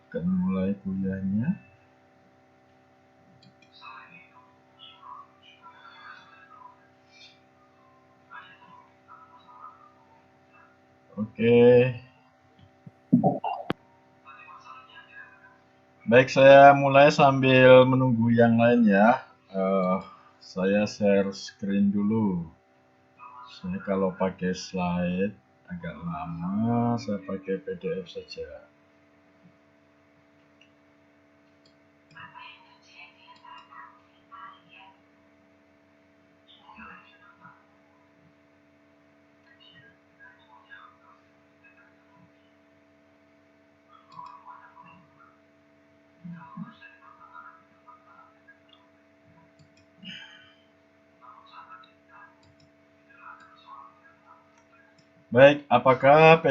Akan mulai kuliahnya. Oke. Baik, saya mulai sambil menunggu yang lain ya. Saya share screen dulu. Saya kalau pakai slide agak lama, saya pakai PDF saja. Baik, apakah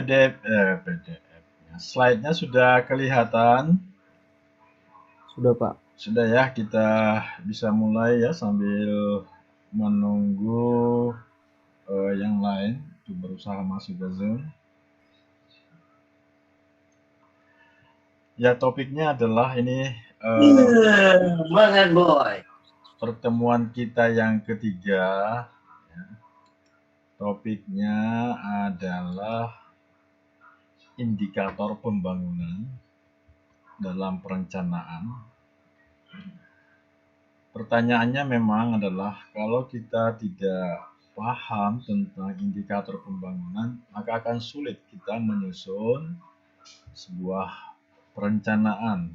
slide-nya sudah kelihatan? Sudah, Pak. Sudah ya, kita bisa mulai ya sambil menunggu yang lain untuk berusaha masuk ke Zoom. Ya, topiknya adalah ini pertemuan kita yang ketiga. Ya. Topiknya adalah indikator pembangunan dalam perencanaan. Pertanyaannya memang adalah kalau kita tidak paham tentang indikator pembangunan, maka akan sulit kita menyusun sebuah perencanaan.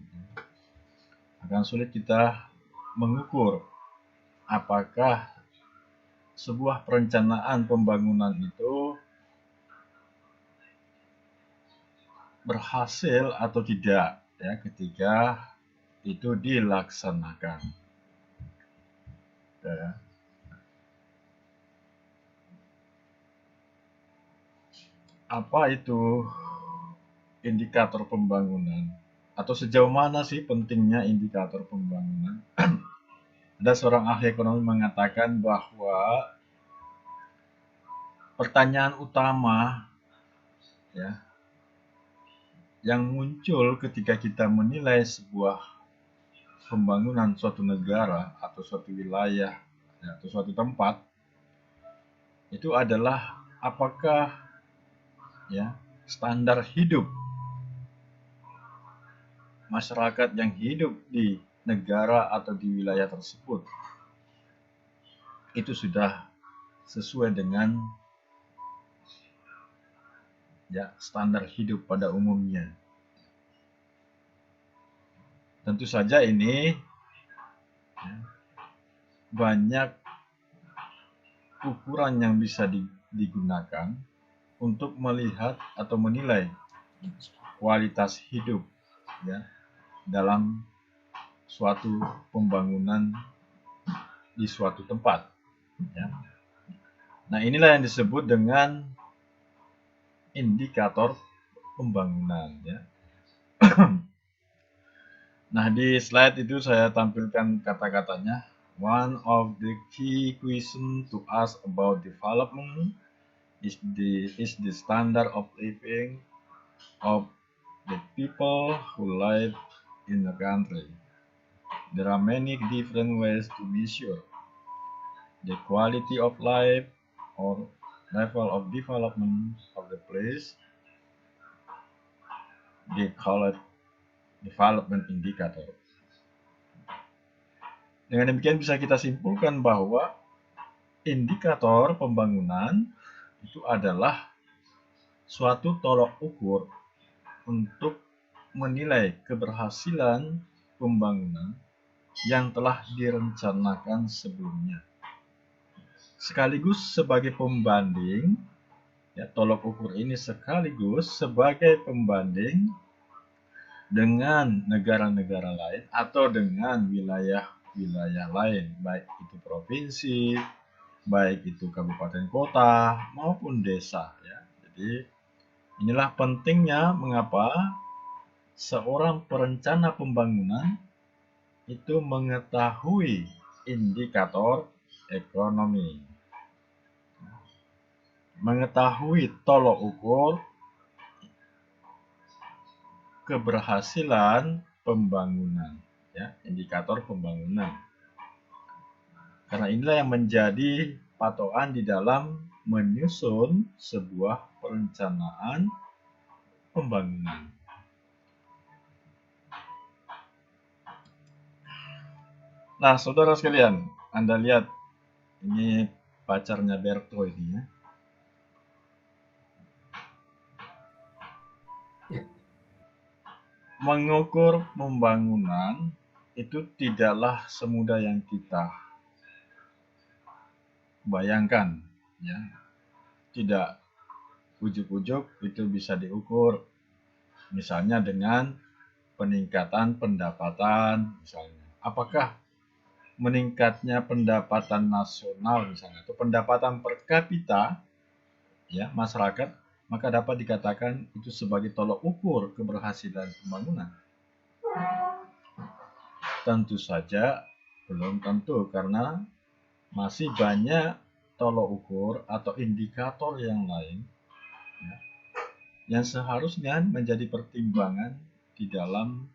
Akan sulit kita mengukur apakah sebuah perencanaan pembangunan itu berhasil atau tidak ya ketika itu dilaksanakan. Ya. Apa itu indikator pembangunan? Atau sejauh mana sih pentingnya indikator pembangunan? Ada seorang ahli ekonomi mengatakan bahwa pertanyaan utama ya yang muncul ketika kita menilai sebuah pembangunan suatu negara atau suatu wilayah ya, atau suatu tempat itu adalah apakah ya standar hidup masyarakat yang hidup di negara atau di wilayah tersebut itu sudah sesuai dengan ya standar hidup pada umumnya. Tentu saja ini ya, banyak ukuran yang bisa digunakan untuk melihat atau menilai kualitas hidup ya dalam suatu pembangunan di suatu tempat ya. Nah, inilah yang disebut dengan indikator pembangunan ya. Nah, di slide itu saya tampilkan kata-katanya. One of the key questions to ask about development is the standard of living of the people who live in the country. There are many different ways to measure the quality of life or level of development of the place. They call it development indicator. Dengan demikian bisa kita simpulkan bahwa indikator pembangunan itu adalah suatu tolok ukur untuk menilai keberhasilan pembangunan yang telah direncanakan sebelumnya. Sekaligus sebagai pembanding, ya, tolok ukur ini sekaligus sebagai pembanding dengan negara-negara lain atau dengan wilayah-wilayah lain, baik itu provinsi, baik itu kabupaten kota maupun desa ya. Jadi inilah pentingnya mengapa seorang perencana pembangunan itu mengetahui indikator ekonomi, mengetahui tolok ukur keberhasilan pembangunan, ya, indikator pembangunan. Karena inilah yang menjadi patokan di dalam menyusun sebuah perencanaan pembangunan. Nah, saudara sekalian, Anda lihat ini pacarnya Berto ini ya. Mengukur pembangunan itu tidaklah semudah yang kita bayangkan, ya. Tidak ujuk-ujuk itu bisa diukur, misalnya dengan peningkatan pendapatan, misalnya. Apakah meningkatnya pendapatan nasional misalnya atau pendapatan per kapita ya masyarakat, maka dapat dikatakan itu sebagai tolok ukur keberhasilan pembangunan? Tentu saja belum tentu, karena masih banyak tolok ukur atau indikator yang lain ya, yang seharusnya menjadi pertimbangan di dalam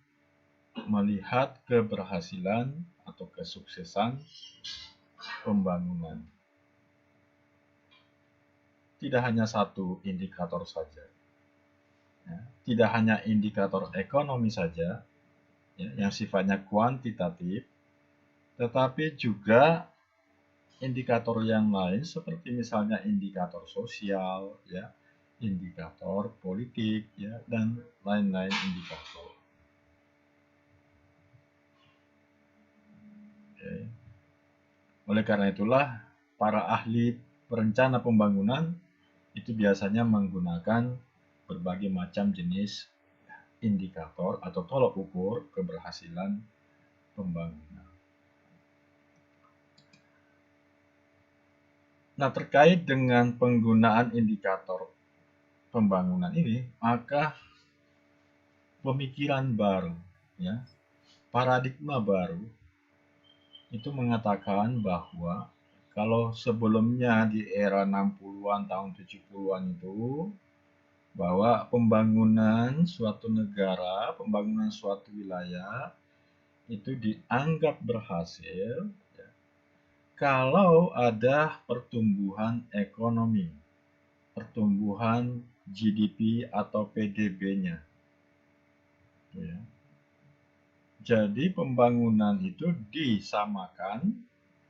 melihat keberhasilan atau kesuksesan pembangunan. Tidak hanya satu indikator saja, ya. Tidak hanya indikator ekonomi saja ya, yang sifatnya kuantitatif, tetapi juga indikator yang lain seperti misalnya indikator sosial, ya, indikator politik, ya, dan lain-lain indikator. Oke. Oleh karena itulah para ahli perencana pembangunan itu biasanya menggunakan berbagai macam jenis indikator atau tolok ukur keberhasilan pembangunan. Nah, terkait dengan penggunaan indikator pembangunan ini, maka pemikiran baru, ya, paradigma baru itu mengatakan bahwa kalau sebelumnya di era 60-an tahun 70-an itu bahwa pembangunan suatu negara, pembangunan suatu wilayah itu dianggap berhasil ya, kalau ada pertumbuhan ekonomi, pertumbuhan GDP atau PDB-nya. Ya. Jadi pembangunan itu disamakan,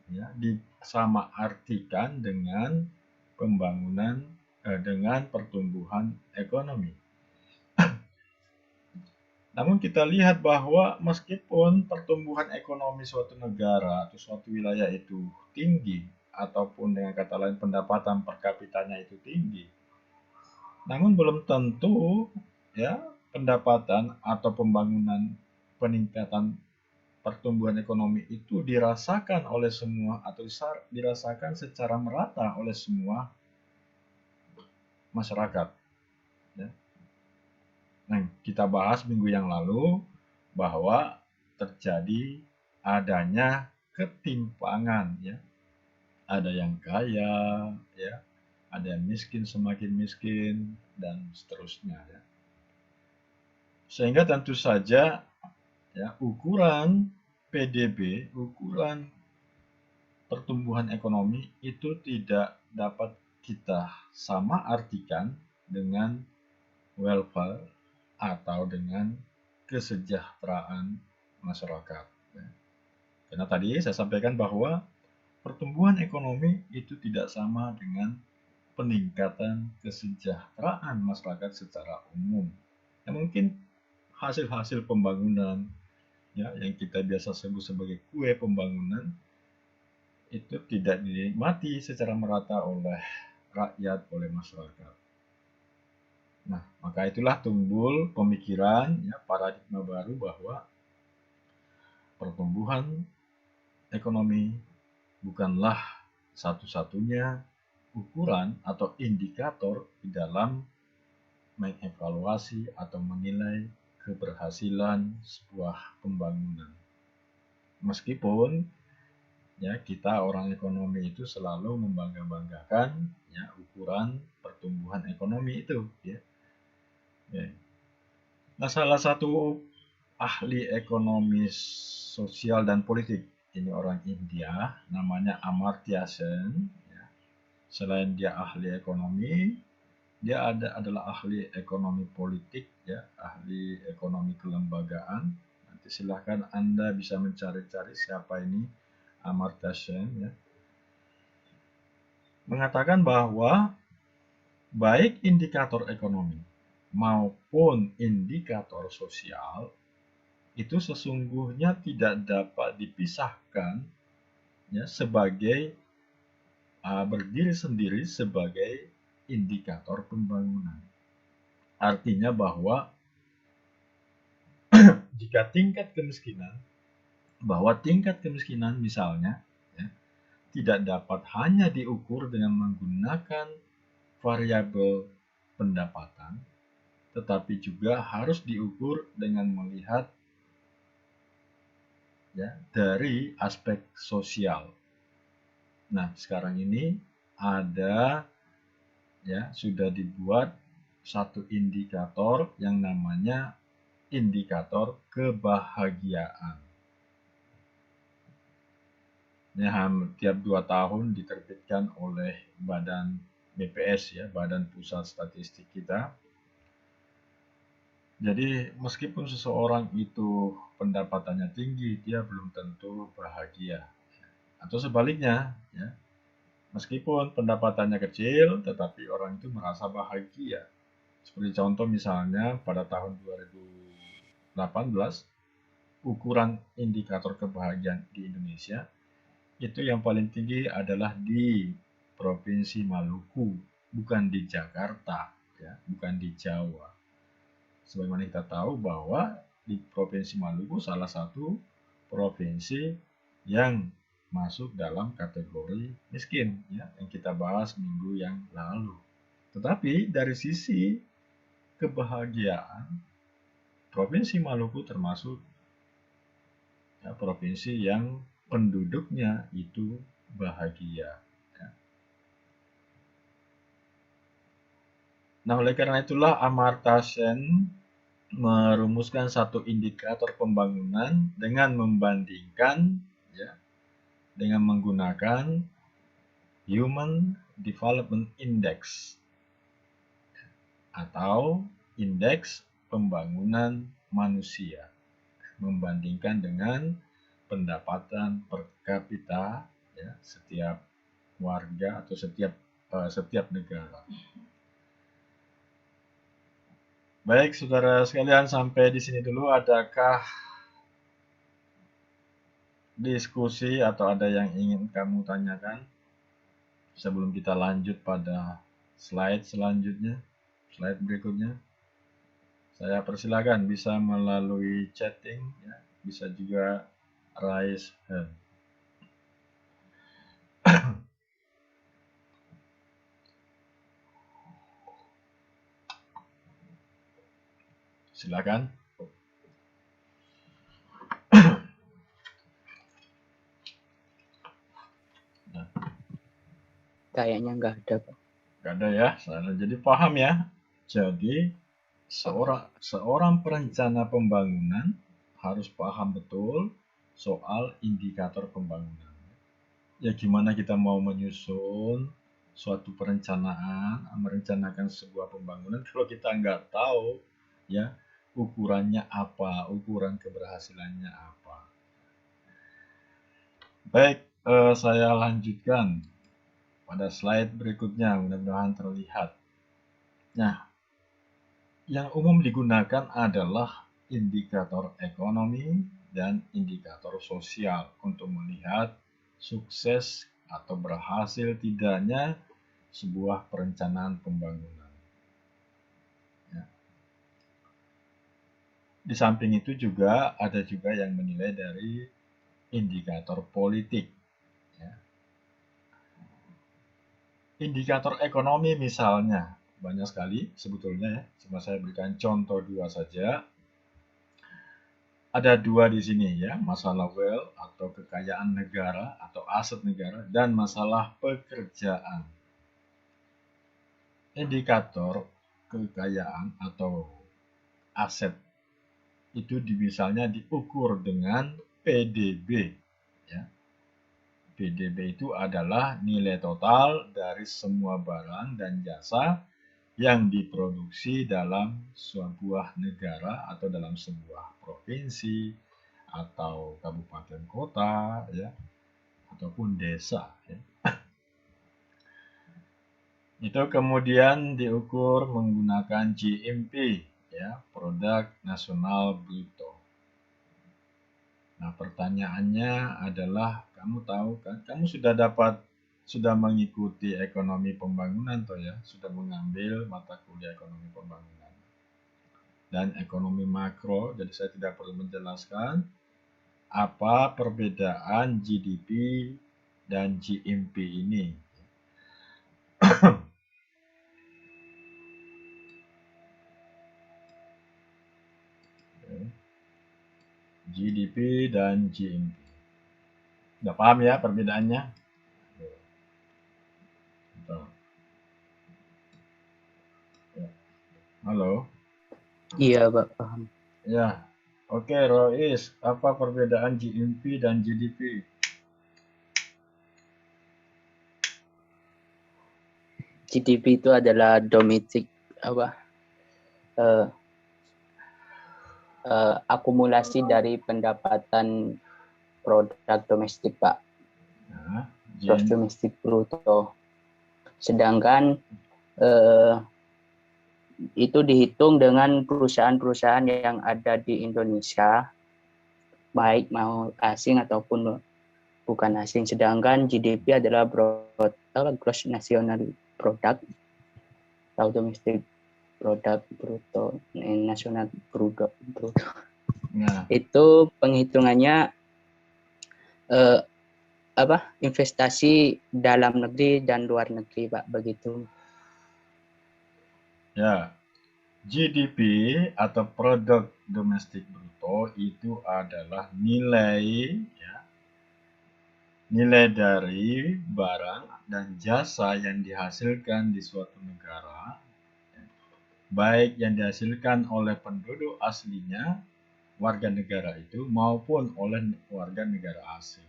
ya, disamaartikan dengan pembangunan dengan pertumbuhan ekonomi. Namun kita lihat bahwa meskipun pertumbuhan ekonomi suatu negara atau suatu wilayah itu tinggi, ataupun dengan kata lain pendapatan per kapitanya itu tinggi, namun belum tentu ya pendapatan atau pembangunan peningkatan pertumbuhan ekonomi itu dirasakan oleh semua atau dirasakan secara merata oleh semua masyarakat. Ya. Nah, kita bahas minggu yang lalu bahwa terjadi adanya ketimpangan, ya. Ada yang kaya, ya, ada yang miskin semakin miskin dan seterusnya, ya. Sehingga tentu saja ya ukuran PDB, ukuran pertumbuhan ekonomi itu tidak dapat kita sama artikan dengan welfare atau dengan kesejahteraan masyarakat. Karena tadi saya sampaikan bahwa pertumbuhan ekonomi itu tidak sama dengan peningkatan kesejahteraan masyarakat secara umum. Ya, mungkin hasil-hasil pembangunan ya yang kita biasa sebut sebagai kue pembangunan itu tidak dinikmati secara merata oleh rakyat, oleh masyarakat. Nah, maka itulah timbul pemikiran ya paradigma baru bahwa pertumbuhan ekonomi bukanlah satu-satunya ukuran atau indikator di dalam mengevaluasi atau menilai keberhasilan sebuah pembangunan. Meskipun ya kita orang ekonomi itu selalu membangga-banggakan ya ukuran pertumbuhan ekonomi itu ya. Ya. Nah, salah satu ahli ekonomi sosial dan politik, ini orang India, namanya Amartya Sen. Selain dia ahli ekonomi, dia adalah ahli ekonomi politik, ya, ahli ekonomi kelembagaan. Nanti silahkan Anda bisa mencari-cari siapa ini Amartya Sen, ya. Mengatakan bahwa baik indikator ekonomi maupun indikator sosial itu sesungguhnya tidak dapat dipisahkan, ya, sebagai berdiri sendiri sebagai indikator pembangunan. Artinya bahwa jika tingkat kemiskinan misalnya, ya, tidak dapat hanya diukur dengan menggunakan variabel pendapatan, tetapi juga harus diukur dengan melihat, ya, dari aspek sosial. Nah, sekarang ini ada, ya, sudah dibuat satu indikator yang namanya indikator kebahagiaan. Ini tiap 2 tahun diterbitkan oleh Badan BPS, ya, Badan Pusat Statistik kita. Jadi meskipun seseorang itu pendapatannya tinggi, dia belum tentu bahagia. Atau sebaliknya, ya, meskipun pendapatannya kecil, tetapi orang itu merasa bahagia. Seperti contoh misalnya pada tahun 2018, ukuran indikator kebahagiaan di Indonesia itu yang paling tinggi adalah di Provinsi Maluku, bukan di Jakarta, ya, bukan di Jawa. Sebagaimana kita tahu bahwa di Provinsi Maluku salah satu provinsi yang masuk dalam kategori miskin, ya, yang kita bahas minggu yang lalu. Tetapi dari sisi kebahagiaan, Provinsi Maluku termasuk, ya, provinsi yang penduduknya itu bahagia. Ya. Nah, oleh karena itulah Amartya Sen merumuskan satu indikator pembangunan dengan membandingkan, ya, dengan menggunakan Human Development Index atau indeks pembangunan manusia, membandingkan dengan pendapatan per kapita, ya, setiap warga atau setiap negara. Baik, saudara sekalian, sampai di sini dulu. Adakah diskusi atau ada yang ingin kamu tanyakan sebelum kita lanjut pada slide selanjutnya, slide berikutnya? Saya persilakan bisa melalui chatting, ya, bisa juga raise hand. Silakan. Kayaknya nggak ada, Pak. Nggak ada, ya. Jadi paham, ya. Jadi seorang perencana pembangunan harus paham betul soal indikator pembangunan. Ya, gimana kita mau menyusun suatu perencanaan, merencanakan sebuah pembangunan kalau kita nggak tahu, ya, ukurannya apa, ukuran keberhasilannya apa. Baik, saya lanjutkan pada slide berikutnya, mudah-mudahan terlihat. Nah, yang umum digunakan adalah indikator ekonomi dan indikator sosial untuk melihat sukses atau berhasil tidaknya sebuah perencanaan pembangunan. Ya. Di samping itu juga ada juga yang menilai dari indikator politik. Ya. Indikator ekonomi misalnya banyak sekali sebetulnya, ya. Cuma saya berikan contoh 2 saja. Ada 2 di sini, ya, masalah wealth atau kekayaan negara atau aset negara dan masalah pekerjaan. Indikator kekayaan atau aset itu misalnya diukur dengan PDB. Ya. PDB itu adalah nilai total dari semua barang dan jasa yang diproduksi dalam sebuah negara atau dalam sebuah provinsi atau kabupaten kota, ya, ataupun desa. Ya. Itu kemudian diukur menggunakan GMP, ya, Produk Nasional Bruto. Nah, pertanyaannya adalah, kamu tahu kan, kamu sudah mengikuti ekonomi pembangunan toh ya, sudah mengambil mata kuliah ekonomi pembangunan dan ekonomi makro, jadi saya tidak perlu menjelaskan apa perbedaan GDP dan GMP ini. GDP dan GMP. Udah paham ya perbedaannya? Halo? Iya, Pak, paham. Ya. Oke, Rois, apa perbedaan GMP dan GDP? GDP itu adalah domestic akumulasi dari pendapatan produk domestik, Pak. Nah, Gross domestic bruto. Sedangkan itu dihitung dengan perusahaan-perusahaan yang ada di Indonesia, baik mau asing ataupun bukan asing. Sedangkan GDP adalah gross national product atau domestic product bruto, nasional bruto. Nah, Itu penghitungannya investasi dalam negeri dan luar negeri, Pak, begitu. ya, GDP atau produk domestik bruto itu adalah nilai, ya, nilai dari barang dan jasa yang dihasilkan di suatu negara, baik yang dihasilkan oleh penduduk aslinya, warga negara itu, maupun oleh warga negara asing.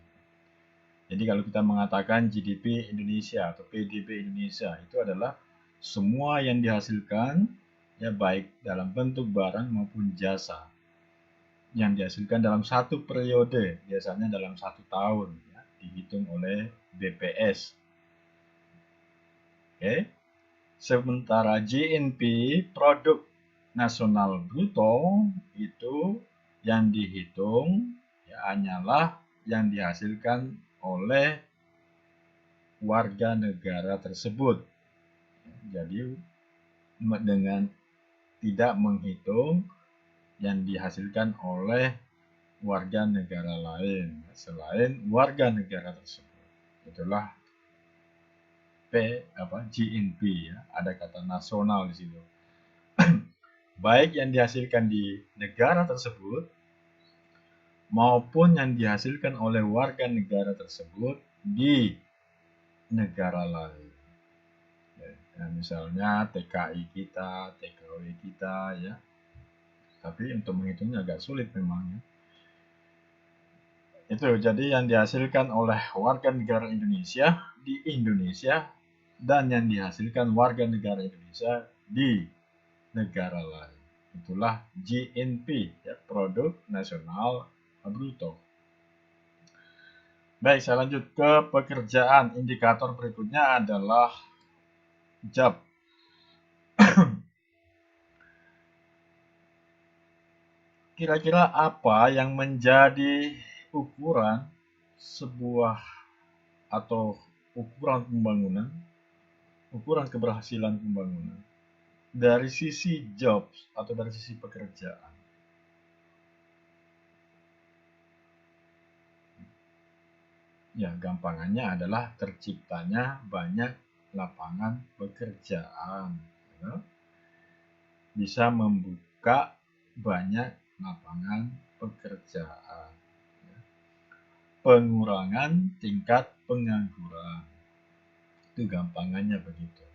Jadi kalau kita mengatakan GDP Indonesia atau PDB Indonesia, itu adalah semua yang dihasilkan, ya, baik dalam bentuk barang maupun jasa yang dihasilkan dalam satu periode, biasanya dalam 1 tahun, ya, dihitung oleh BPS. Oke. Sementara GNP, Produk Nasional Bruto, itu yang dihitung, ya, hanyalah yang dihasilkan oleh warga negara tersebut. Jadi dengan tidak menghitung yang dihasilkan oleh warga negara lain selain warga negara tersebut. Itulah GNP, ya, ada kata nasional di situ. Baik yang dihasilkan di negara tersebut maupun yang dihasilkan oleh warga negara tersebut di negara lain. Ya, misalnya TKI kita, TKW kita, ya. Tapi untuk menghitungnya agak sulit memang, ya. Itu jadi yang dihasilkan oleh warga negara Indonesia di Indonesia dan yang dihasilkan warga negara Indonesia di negara lain. Itulah GNP, ya, Produk Nasional Bruto. Baik, saya lanjut ke pekerjaan. Indikator berikutnya adalah job. Kira-kira apa yang menjadi ukuran sebuah atau ukuran pembangunan, ukuran keberhasilan pembangunan dari sisi jobs atau dari sisi pekerjaan? Ya, gampangannya adalah terciptanya banyak lapangan pekerjaan, ya. Bisa membuka banyak lapangan pekerjaan, ya. Pengurangan tingkat pengangguran, itu gampangannya begitu.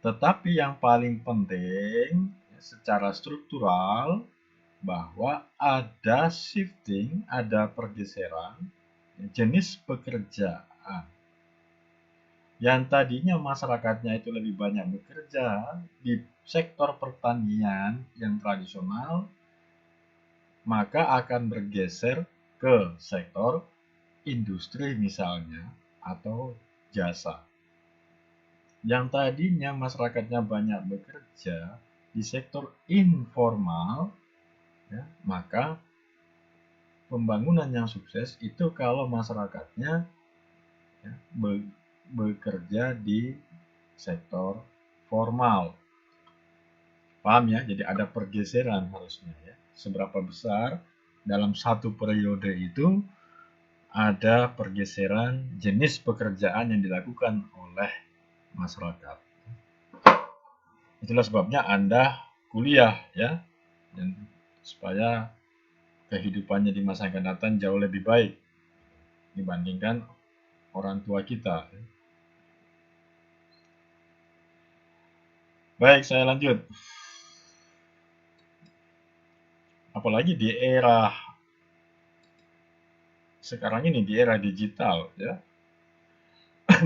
Tetapi yang paling penting, ya, secara struktural bahwa ada shifting, ada pergeseran jenis pekerjaan. Yang tadinya masyarakatnya itu lebih banyak bekerja di sektor pertanian yang tradisional, maka akan bergeser ke sektor industri misalnya atau jasa. Yang tadinya masyarakatnya banyak bekerja di sektor informal, ya, maka pembangunan yang sukses itu kalau masyarakatnya ya, bekerja di sektor formal. Paham ya? Jadi ada pergeseran harusnya ya. Seberapa besar dalam satu periode itu ada pergeseran jenis pekerjaan yang dilakukan oleh masyarakat. Itulah sebabnya Anda kuliah ya, dan supaya kehidupannya di masa yang akan datang jauh lebih baik dibandingkan orang tua kita. Baik, saya lanjut. Apalagi di era sekarang ini, di era digital ya,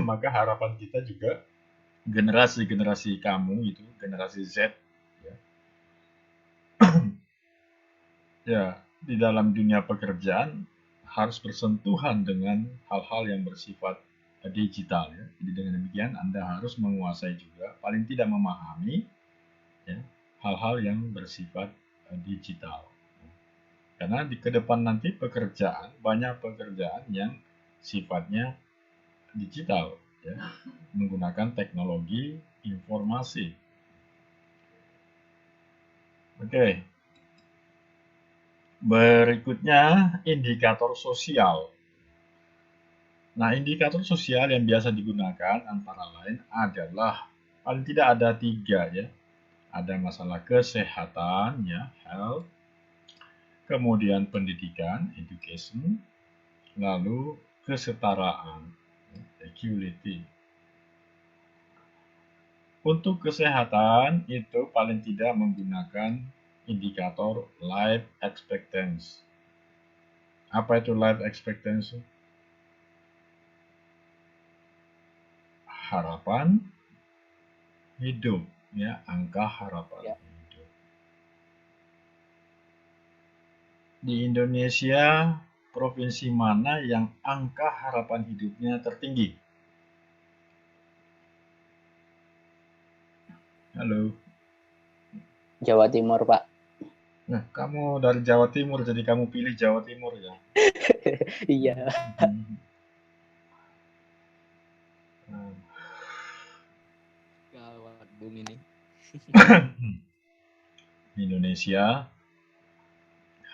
maka harapan kita juga generasi-generasi kamu itu, generasi Z ya, ya di dalam dunia pekerjaan harus bersentuhan dengan hal-hal yang bersifat digital ya. Jadi dengan demikian Anda harus menguasai juga, paling tidak memahami ya, hal-hal yang bersifat digital. Karena di ke depan nanti banyak pekerjaan yang sifatnya digital ya, menggunakan teknologi informasi. Oke. Berikutnya indikator sosial. Nah, indikator sosial yang biasa digunakan antara lain adalah paling tidak ada 3 ya. Ada masalah kesehatan ya, health, kemudian pendidikan, education, lalu kesetaraan, equality. Untuk kesehatan itu paling tidak menggunakan indikator life expectancy. Apa itu life expectancy? Harapan hidup ya, angka harapan hidup. Di Indonesia, provinsi mana yang angka harapan hidupnya tertinggi? Halo. Jawa Timur, Pak. Nah, kamu dari Jawa Timur, jadi kamu pilih Jawa Timur ya? Iya. Gawat Bung ini. Indonesia,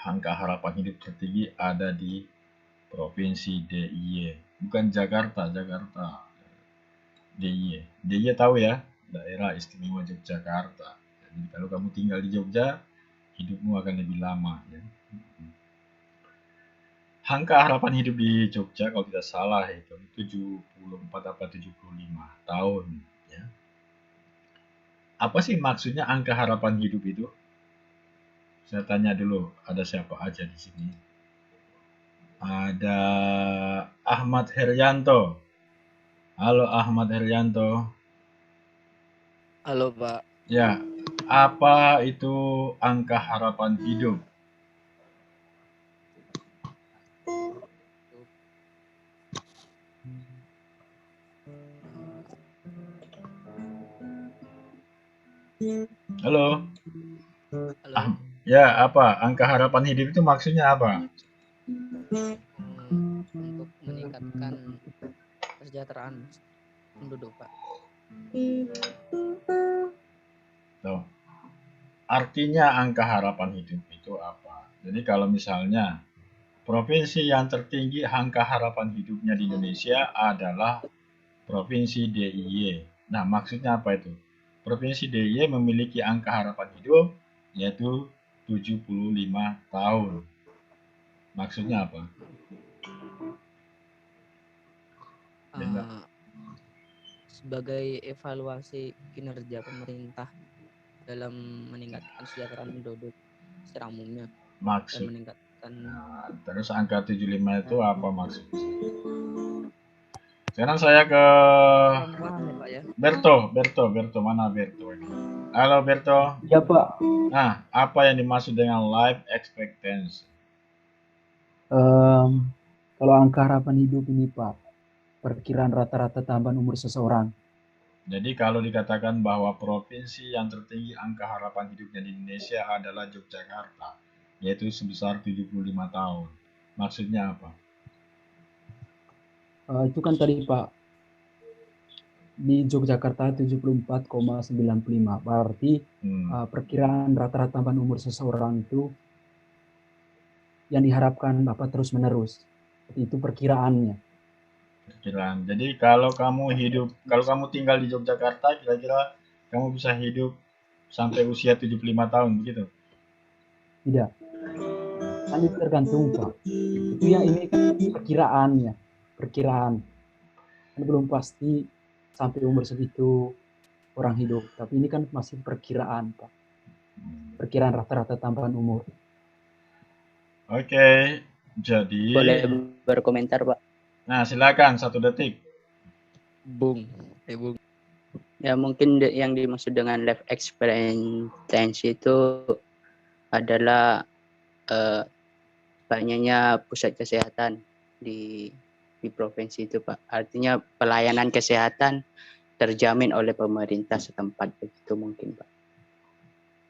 angka harapan hidup tertinggi ada di Provinsi DIY. Bukan Jakarta, DIY. DIY tahu ya? Daerah Istimewa Yogyakarta. Jadi kalau kamu tinggal di Jogja, hidupmu akan lebih lama ya. Angka harapan hidup di Jogja kalau tidak salah itu 74 atau 75 tahun ya. Apa sih maksudnya angka harapan hidup itu? Saya tanya dulu, ada siapa aja di sini? Ada Ahmad Herianto. Halo Ahmad Herianto. Halo Pak. Ya, apa itu angka harapan hidup? Halo. Halo. Ya, apa? Angka harapan hidup itu maksudnya apa? Untuk meningkatkan kesejahteraan penduduk, Pak. Tuh. Artinya angka harapan hidup itu apa? Jadi kalau misalnya provinsi yang tertinggi angka harapan hidupnya di Indonesia adalah Provinsi DIY. Nah, maksudnya apa itu? Provinsi DIY memiliki angka harapan hidup yaitu 75 tahun. Maksudnya apa? Sebagai evaluasi kinerja pemerintah dalam meningkatkan kesejahteraan penduduk secara umumnya dan Maksud. meningkatkan Nah, terus angka 75 itu apa maksudnya? Sekarang saya ke perempuan ya Pak ya. Berto, mana Berto ini? Halo Berto. Ya Pak, Nah, apa yang dimaksud dengan life expectancy? Em, kalau angka harapan hidup ini Pak, perkiraan rata-rata tambahan umur seseorang. Jadi kalau dikatakan bahwa provinsi yang tertinggi angka harapan hidupnya di Indonesia adalah Yogyakarta, yaitu sebesar 75 tahun. Maksudnya apa? Itu kan tadi Pak, di Yogyakarta 74,95. Berarti perkiraan rata-rata tambahan umur seseorang itu yang diharapkan Bapak terus menerus. Itu perkiraannya. Perkiraan. Jadi kalau kamu tinggal di Yogyakarta, kira-kira kamu bisa hidup sampai usia 75 tahun, begitu? Tidak. Kan itu tergantung Pak. Itu ya ini kan perkiraannya. Perkiraan. Kan belum pasti sampai umur segitu orang hidup. Tapi ini kan masih perkiraan Pak. Perkiraan rata-rata tambahan umur. Oke, jadi Boleh berkomentar, Pak? nah silakan 1 detik. Bung. Ya mungkin yang dimaksud dengan life expectancy itu adalah banyaknya pusat kesehatan di provinsi itu, Pak. Artinya pelayanan kesehatan terjamin oleh pemerintah setempat, begitu mungkin, Pak.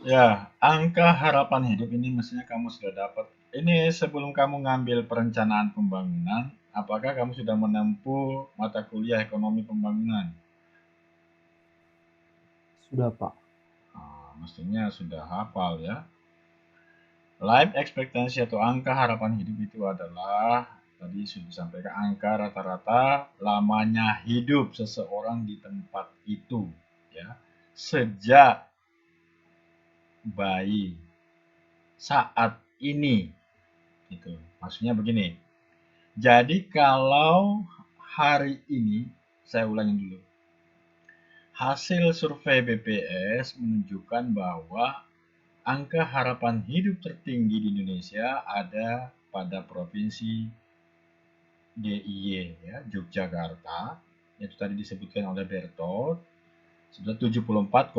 Ya, angka harapan hidup ini mestinya kamu sudah dapat. Ini sebelum kamu ngambil perencanaan pembangunan, apakah kamu sudah menempuh mata kuliah ekonomi pembangunan? Sudah Pak. Mestinya sudah hafal ya. Life expectancy atau angka harapan hidup itu adalah tadi sudah disampaikan angka rata-rata lamanya hidup seseorang di tempat itu ya sejak bayi saat ini gitu. Maksudnya begini. Jadi kalau hari ini saya ulangi dulu. Hasil survei BPS menunjukkan bahwa angka harapan hidup tertinggi di Indonesia ada pada provinsi DIY ya, Yogyakarta, itu tadi disebutkan oleh Bertot, sudah 74,95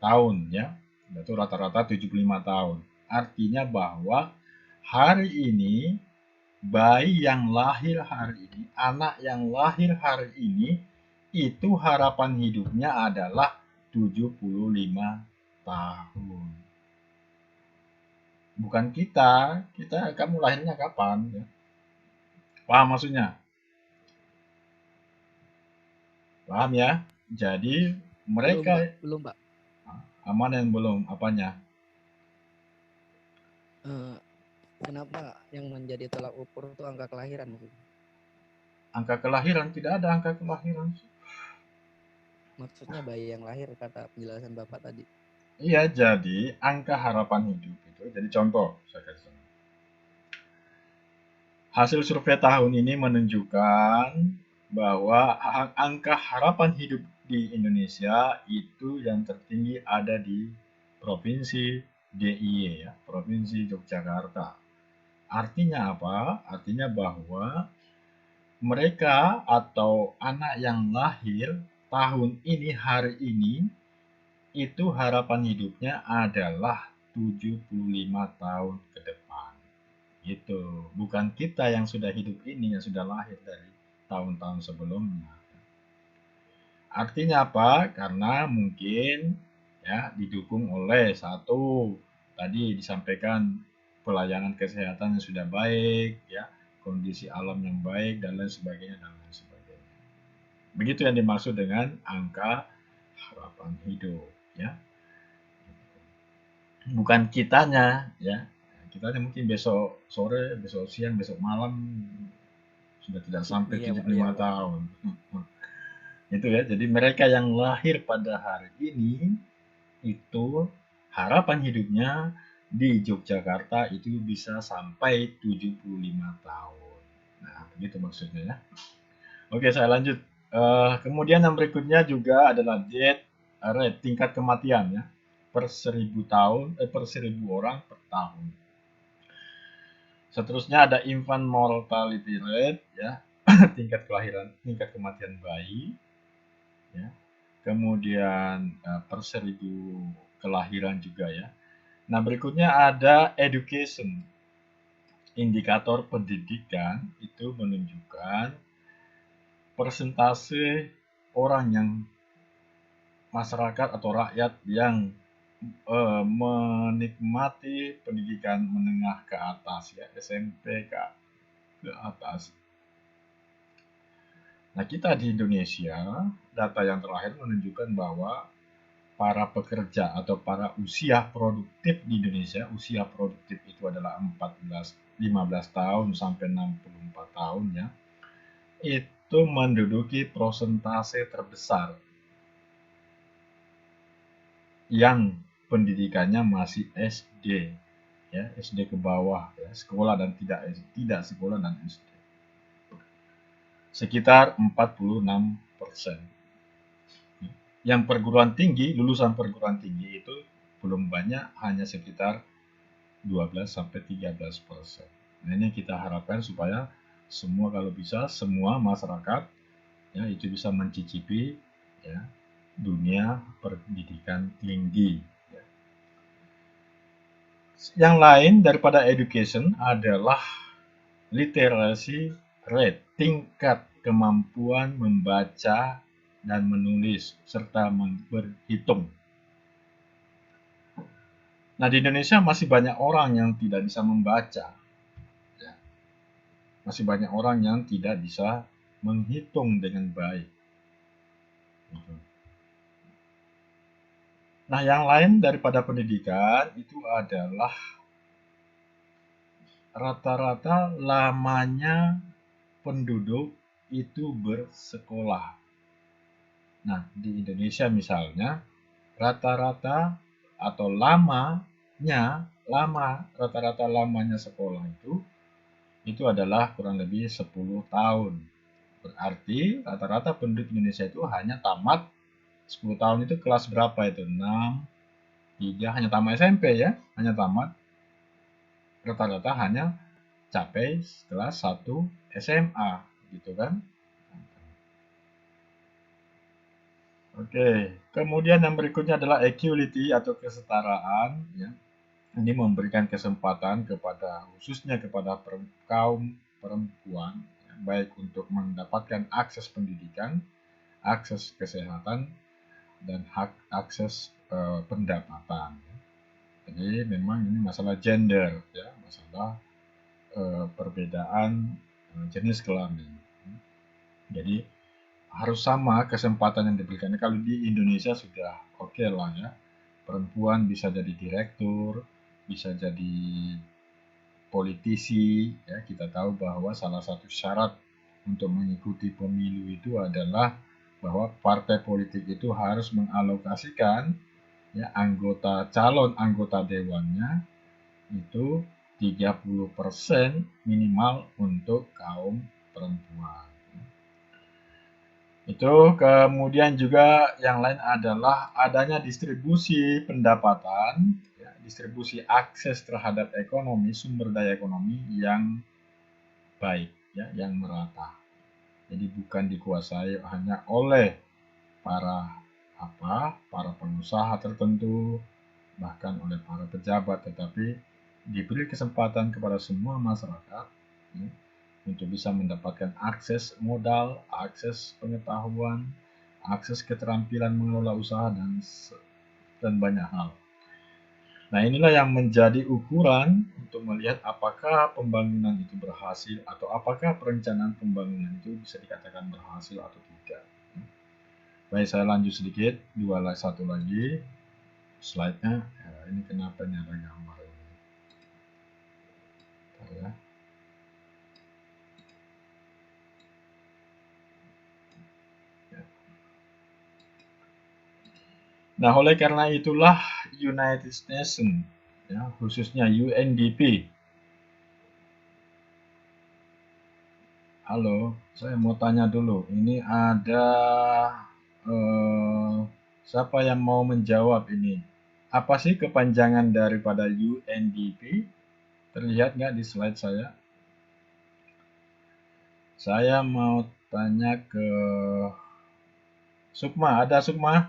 tahun ya. Itu rata-rata 75 tahun. Artinya bahwa hari ini bayi yang lahir hari ini, anak yang lahir hari ini itu harapan hidupnya adalah 75 tahun. Bukan kita kamu lahirnya kapan ya? Paham maksudnya? Paham ya? Jadi mereka belum Pak. Mana yang belum? Apanya? Kenapa yang menjadi tolak ukur itu angka kelahiran? Angka kelahiran, tidak ada angka kelahiran. Maksudnya bayi yang lahir kata penjelasan Bapak tadi. Iya, jadi angka harapan hidup itu, jadi contoh saya kasih contoh. Hasil survei tahun ini menunjukkan bahwa angka harapan hidup di Indonesia itu yang tertinggi ada di provinsi DIY ya, provinsi Yogyakarta. Artinya apa? Artinya bahwa mereka atau anak yang lahir tahun ini hari ini itu harapan hidupnya adalah 75 tahun ke depan. Gitu. Bukan kita yang sudah hidup ini yang sudah lahir dari tahun-tahun sebelumnya. Artinya apa? Karena mungkin ya didukung oleh satu tadi disampaikan pelayanan kesehatan yang sudah baik ya, kondisi alam yang baik dan lain sebagainya dan lain sebagainya. Begitu yang dimaksud dengan angka harapan hidup ya. Bukan kitanya ya. Kitanya mungkin besok sore, besok siang, besok malam sudah tidak sampai 75 tahun. Itu ya. Jadi mereka yang lahir pada hari ini itu harapan hidupnya di Yogyakarta itu bisa sampai 75 tahun. Nah, begitu maksudnya ya. Oke, saya lanjut. Kemudian yang berikutnya juga adalah death rate, tingkat kematian ya. per 1000 tahun, per 1000 orang per tahun. Seterusnya ada infant mortality rate, ya, tingkat kematian bayi, ya. Kemudian per 1000 kelahiran juga, ya. Nah, berikutnya ada education. Indikator pendidikan itu menunjukkan persentase orang yang masyarakat atau rakyat yang menikmati pendidikan menengah ke atas, ya, SMP ke atas. Nah, kita di Indonesia, data yang terakhir menunjukkan bahwa para pekerja atau para usia produktif di Indonesia, usia produktif itu adalah 15 tahun sampai 64 tahun, ya, itu menduduki persentase terbesar yang pendidikannya masih SD, ya, SD ke bawah, ya, sekolah dan tidak sekolah dan SD. Sekitar 46%. Yang perguruan tinggi, lulusan perguruan tinggi itu belum banyak, hanya sekitar 12-13%. Nah, ini kita harapkan supaya semua, kalau bisa semua masyarakat, ya, itu bisa mencicipi, ya, dunia pendidikan tinggi, ya. Yang lain daripada education adalah literacy rate, tingkat kemampuan membaca dan menulis serta berhitung. Nah, di Indonesia masih banyak orang yang tidak bisa membaca, ya. Masih banyak orang yang tidak bisa menghitung dengan baik. Nah, yang lain daripada pendidikan itu adalah rata-rata lamanya penduduk itu bersekolah. Nah, di Indonesia misalnya, rata-rata atau rata-rata lamanya sekolah itu adalah kurang lebih 10 tahun. Berarti rata-rata penduduk Indonesia itu hanya tamat 10 tahun itu kelas berapa itu? 6, 3, hanya tamat SMP, ya. Hanya tamat, rata-rata hanya capai kelas 1 SMA, gitu kan. Oke, kemudian yang berikutnya adalah equality atau kesetaraan, ya. Ini memberikan kesempatan khususnya kepada kaum perempuan, ya, baik untuk mendapatkan akses pendidikan, akses kesehatan, dan akses pendapatan. Jadi memang ini masalah gender, ya, masalah perbedaan jenis kelamin. Jadi harus sama kesempatan yang diberikan. Kalau di Indonesia sudah oke lah, ya, perempuan bisa jadi direktur, bisa jadi politisi, ya. Kita tahu bahwa salah satu syarat untuk mengikuti pemilu itu adalah bahwa partai politik itu harus mengalokasikan, ya, calon anggota dewannya itu 30% minimal untuk kaum perempuan. Itu kemudian juga yang lain adalah adanya distribusi pendapatan, ya, distribusi akses terhadap ekonomi, sumber daya ekonomi yang baik, ya, yang merata. Jadi bukan dikuasai hanya oleh para pengusaha tertentu, bahkan oleh para pejabat, tetapi diberi kesempatan kepada semua masyarakat, ya, untuk bisa mendapatkan akses modal, akses pengetahuan, akses keterampilan mengelola usaha, dan banyak hal. Nah, inilah yang menjadi ukuran untuk melihat apakah pembangunan itu berhasil atau apakah perencanaan pembangunan itu bisa dikatakan berhasil atau tidak. Baik, saya lanjut sedikit, satu lagi slide-nya. Ya, ini kenapa ini ada gambar ini. Bentar, ya. Nah, oleh karena itulah United Nations, ya, khususnya UNDP. Halo, saya mau tanya dulu. Ini ada siapa yang mau menjawab ini? Apa sih kepanjangan daripada UNDP? Terlihat nggak di slide saya? Saya mau tanya ke Sukma. Ada Sukma?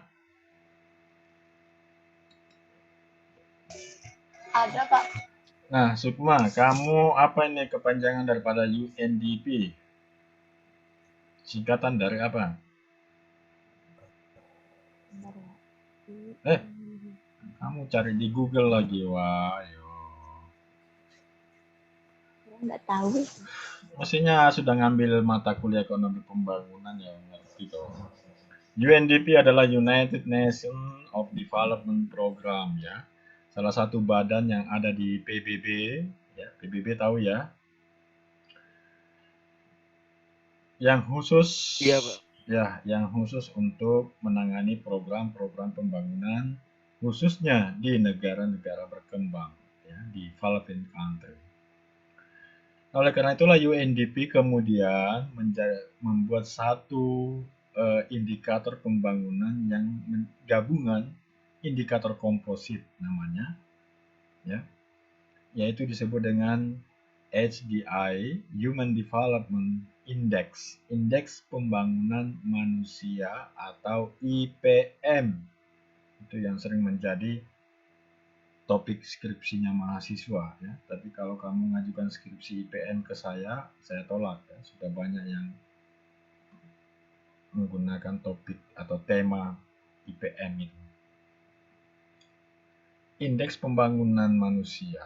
Ada, Pak. Nah, Sukma, kamu apa ini kepanjangan daripada UNDP? Singkatan dari apa? Bentar ya. Eh, kamu cari di Google lagi, wah, yo. Saya nggak tahu. Mestinya sudah ngambil mata kuliah ekonomi pembangunan ya, ngerti toh. UNDP adalah United Nations of Development Program ya. Salah satu badan yang ada di PBB, ya, PBB tahu ya. Yang khusus Iya, Pak. ya, yang khusus untuk menangani program-program pembangunan khususnya di negara-negara berkembang ya, di developing country. Oleh karena itulah UNDP kemudian membuat satu indikator pembangunan yang gabungan indikator komposit namanya, ya, yaitu disebut dengan HDI, Human Development Index, Indeks Pembangunan Manusia atau IPM, itu yang sering menjadi topik skripsinya mahasiswa ya. Tapi kalau kamu mengajukan skripsi IPM ke saya tolak ya. Sudah banyak yang menggunakan topik atau tema IPM itu. Indeks Pembangunan Manusia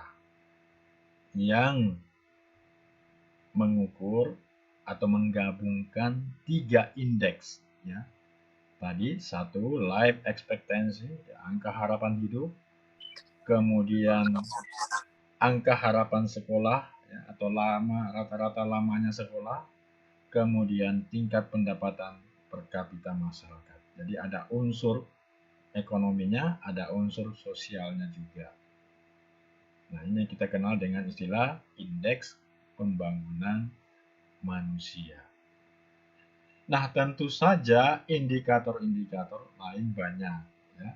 yang mengukur atau menggabungkan 3 indeks ya. Tadi satu life expectancy, angka harapan hidup, kemudian angka harapan sekolah ya, atau rata-rata lamanya sekolah, kemudian tingkat pendapatan per kapita masyarakat. Jadi ada unsur ekonominya, ada unsur sosialnya juga. Nah, ini kita kenal dengan istilah indeks pembangunan manusia. Nah, tentu saja indikator-indikator lain banyak ya,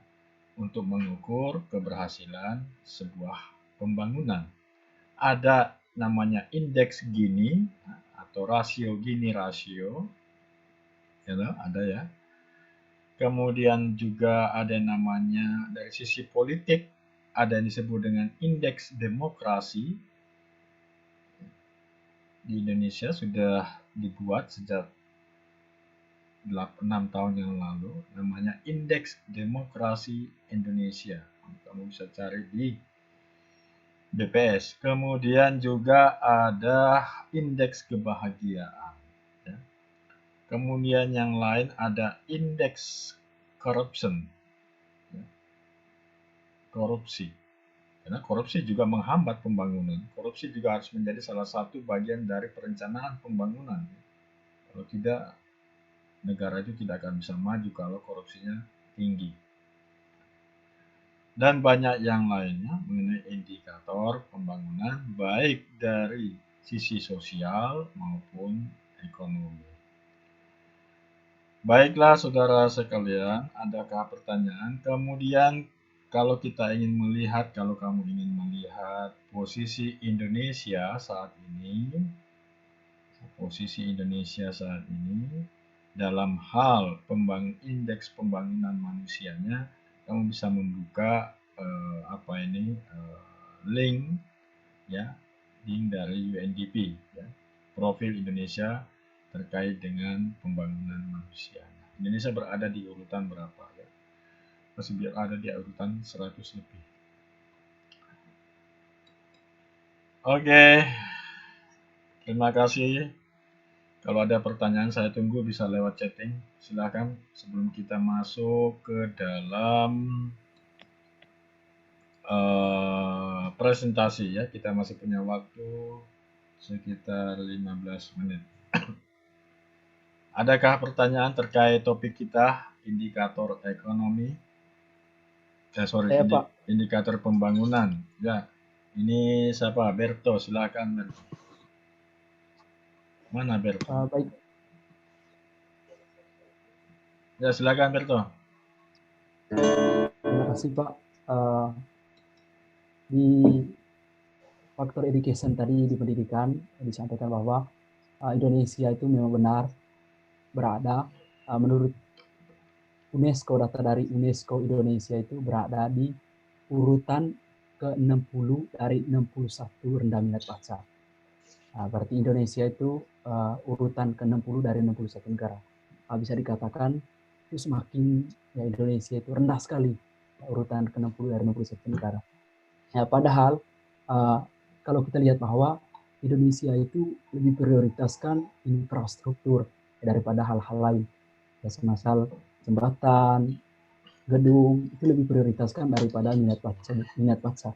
untuk mengukur keberhasilan sebuah pembangunan. Ada namanya indeks Gini atau rasio Gini rasio, ya, ada ya. Kemudian juga ada namanya dari sisi politik, ada yang disebut dengan indeks demokrasi. Di Indonesia sudah dibuat sejak 6 tahun yang lalu, namanya Indeks Demokrasi Indonesia. Kamu bisa cari di BPS. Kemudian juga ada indeks kebahagiaan. Ya. Kemudian yang lain ada indeks corruption. Ya. Korupsi. Karena korupsi juga menghambat pembangunan. Korupsi juga harus menjadi salah satu bagian dari perencanaan pembangunan. Kalau tidak, negara itu tidak akan bisa maju kalau korupsinya tinggi. Dan banyak yang lainnya mengenai indikator pembangunan baik dari sisi sosial maupun ekonomi. Baiklah saudara sekalian, adakah pertanyaan? Kemudian kalau kamu ingin melihat posisi Indonesia saat ini dalam hal indeks pembangunan manusianya, kamu bisa membuka link dari UNDP ya, profil Indonesia terkait dengan pembangunan manusia. Indonesia berada di urutan berapa ya? Masih berada di urutan 100 lebih. Oke. Terima kasih. Kalau ada pertanyaan saya tunggu bisa lewat chatting. Silakan sebelum kita masuk ke dalam presentasi ya. Kita masih punya waktu sekitar 15 menit. Adakah pertanyaan terkait topik kita indikator ekonomi? Indikator pembangunan. Ya, ini siapa? Berto, silakan Berto. Mana Berto? Baik. Ya, silakan Berto. Terima kasih Pak. eh, di faktor education tadi di pendidikan disampaikan bahwa Indonesia itu memang benar berada menurut UNESCO, data dari UNESCO, Indonesia itu berada di urutan ke-60 dari 61 rendah minat baca. Berarti Indonesia itu urutan ke-60 dari 61 negara. Bisa dikatakan itu semakin ya Indonesia itu rendah sekali urutan ke-60 dari 61 negara. Ya, padahal kalau kita lihat bahwa Indonesia itu lebih prioritaskan infrastruktur daripada hal-hal lain. Ya, semisal jembatan, gedung itu lebih prioritaskan daripada minat baca.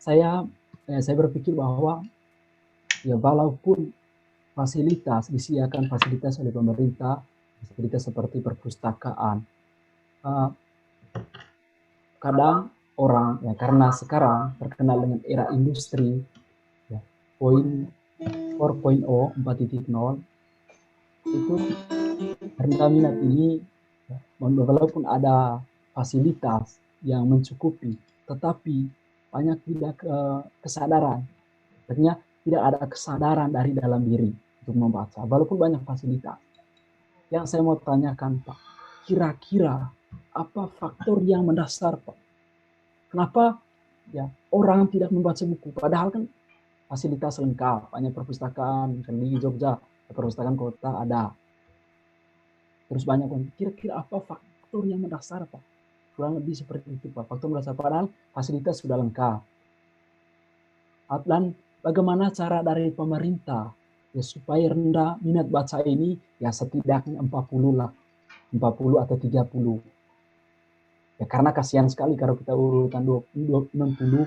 Saya berpikir bahwa ya walaupun disediakan fasilitas oleh pemerintah, fasilitas seperti perpustakaan, kadang orang ya karena sekarang terkenal dengan era industri ya, 4.0 itu rendah minat ini ya, walaupun ada fasilitas yang mencukupi, tetapi banyak tidak kesadaran. Artinya tidak ada kesadaran dari dalam diri untuk membaca, walaupun banyak fasilitas. Yang saya mau tanyakan, Pak, kira-kira apa faktor yang mendasar, Pak? Kenapa ya orang tidak membaca buku? Padahal kan fasilitas lengkap, banyak perpustakaan, misalnya di Jogja, perpustakaan kota ada. Terus banyak kan. Kira-kira apa faktor yang mendasar, Pak? Kurang lebih seperti itu, Pak. Faktor mendasar padahal fasilitas sudah lengkap. Dan bagaimana cara dari pemerintah ya supaya rendah minat baca ini ya setidaknya 40 lah, 40 atau 30. Ya karena kasihan sekali kalau kita urutan 60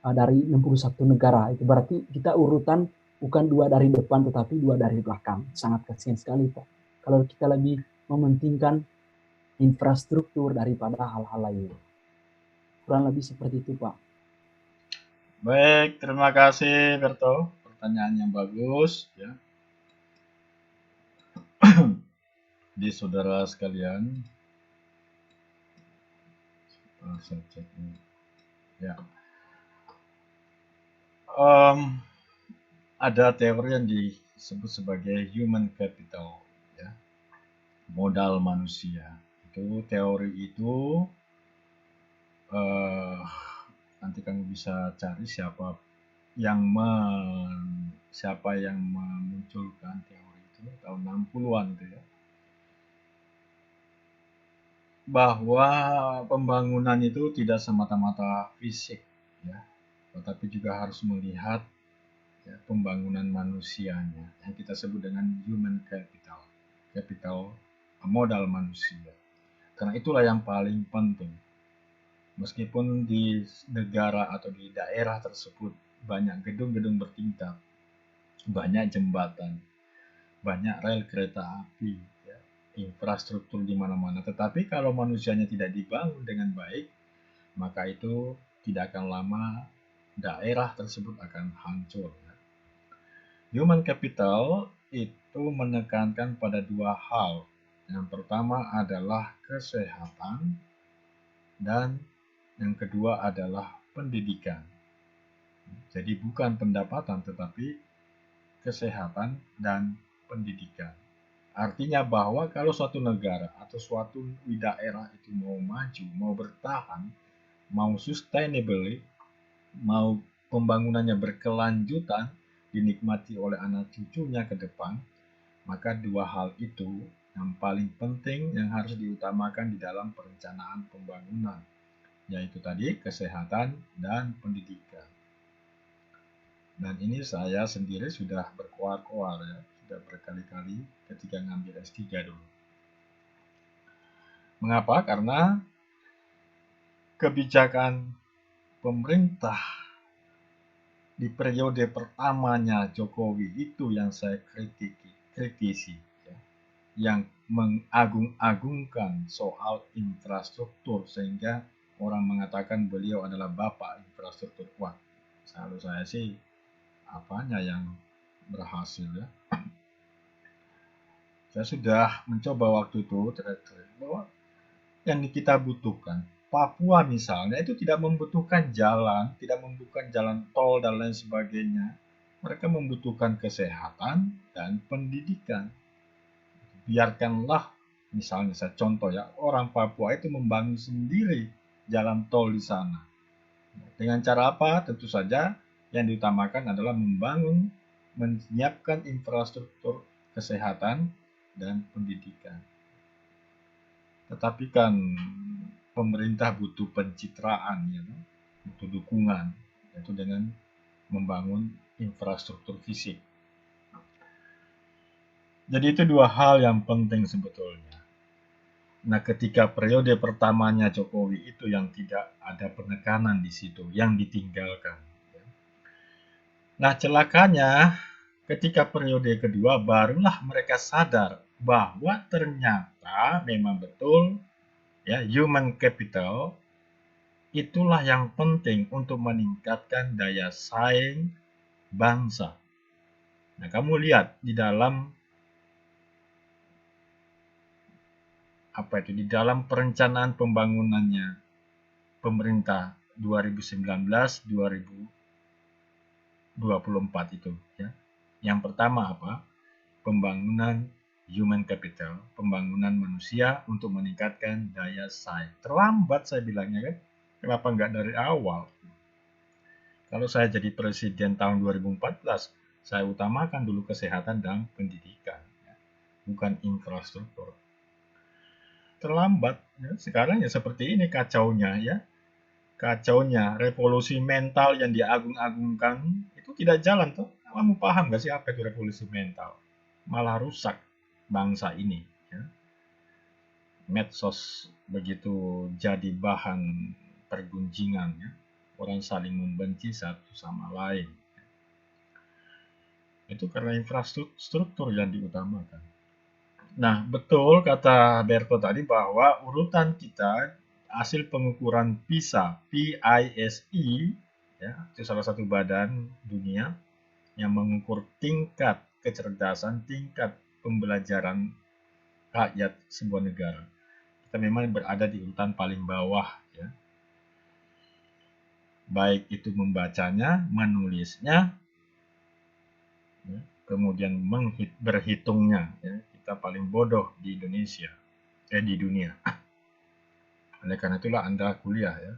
dari 61 negara. Itu berarti kita urutan bukan 2 dari depan tetapi 2 dari belakang. Sangat kasihan sekali, Pak. Kalau kita lebih mementingkan infrastruktur daripada hal-hal lain. Kurang lebih seperti itu, Pak. Baik, terima kasih Berto. Pertanyaan yang bagus ya. Di saudara sekalian, saya cek ini. Ya. Ada teori yang disebut sebagai human capital, ya, modal manusia. Itu teori itu nanti kamu bisa cari siapa yang memunculkan teori itu tahun 60-an itu ya. Bahwa pembangunan itu tidak semata-mata fisik ya, tetapi juga harus melihat ya, pembangunan manusianya yang kita sebut dengan human capital modal manusia. Karena itulah yang paling penting. Meskipun di negara atau di daerah tersebut banyak gedung-gedung bertingkat, banyak jembatan, banyak rel kereta api, ya, infrastruktur di mana-mana. Tetapi kalau manusianya tidak dibangun dengan baik, maka itu tidak akan lama daerah tersebut akan hancur. Human capital itu menekankan pada 2 hal. Yang pertama adalah kesehatan dan yang kedua adalah pendidikan. Jadi bukan pendapatan tetapi kesehatan dan pendidikan. Artinya bahwa kalau suatu negara atau suatu daerah itu mau maju, mau bertahan, mau sustainable, mau pembangunannya berkelanjutan, dinikmati oleh anak cucunya ke depan, maka 2 hal itu yang paling penting yang harus diutamakan di dalam perencanaan pembangunan, yaitu tadi kesehatan dan pendidikan. Dan ini saya sendiri sudah berkoar-koar ya, sudah berkali-kali ketika ngambil S3 dulu. Mengapa? Karena kebijakan pemerintah di periode pertamanya Jokowi itu yang saya kritisi ya, yang mengagung-agungkan soal infrastruktur sehingga orang mengatakan beliau adalah bapak infrastruktur. Wah, selalu saya sih apanya yang berhasil ya. Saya sudah mencoba waktu itu bahwa yang kita butuhkan. Papua misalnya itu tidak membutuhkan jalan, tidak membutuhkan jalan tol dan lain sebagainya. Mereka membutuhkan kesehatan dan pendidikan. Biarkanlah, misalnya saya contoh ya, orang Papua itu membangun sendiri jalan tol di sana. Dengan cara apa? Tentu saja yang diutamakan adalah menyiapkan infrastruktur kesehatan dan pendidikan. Tetapi kan pemerintah butuh pencitraan, ya, butuh dukungan, yaitu dengan membangun infrastruktur fisik. Jadi itu dua hal yang penting sebetulnya. Nah, ketika periode pertamanya Jokowi itu yang tidak ada penekanan di situ, yang ditinggalkan. Nah, celakanya ketika periode kedua barulah mereka sadar bahwa ternyata memang betul ya, human capital itulah yang penting untuk meningkatkan daya saing bangsa. Nah, kamu lihat di dalam di dalam perencanaan pembangunannya pemerintah 2019-2024 itu ya. Yang pertama apa? Pembangunan human capital, pembangunan manusia untuk meningkatkan daya saing. Terlambat saya bilangnya kan. Kenapa nggak dari awal? Kalau saya jadi presiden tahun 2014, saya utamakan dulu kesehatan dan pendidikan, ya. Bukan infrastruktur. Terlambat, ya. Sekarang ya seperti ini kacaunya ya. Kacaunya, revolusi mental yang diagung-agungkan itu tidak jalan tuh. Kamu paham nggak sih apa itu revolusi mental? Malah rusak bangsa ini. Ya. Medsos begitu jadi bahan pergunjingan, ya. Orang saling membenci satu sama lain. Itu karena infrastruktur yang diutamakan. Nah, betul kata Berto tadi bahwa urutan kita hasil pengukuran PISA, PISA, ya, itu salah satu badan dunia yang mengukur tingkat kecerdasan, tingkat pembelajaran rakyat sebuah negara. Kita memang berada di urutan paling bawah, ya. Baik itu membacanya, menulisnya, ya, kemudian berhitungnya, ya. Kita paling bodoh di Indonesia, di dunia. Oleh karena itulah Anda kuliah, ya.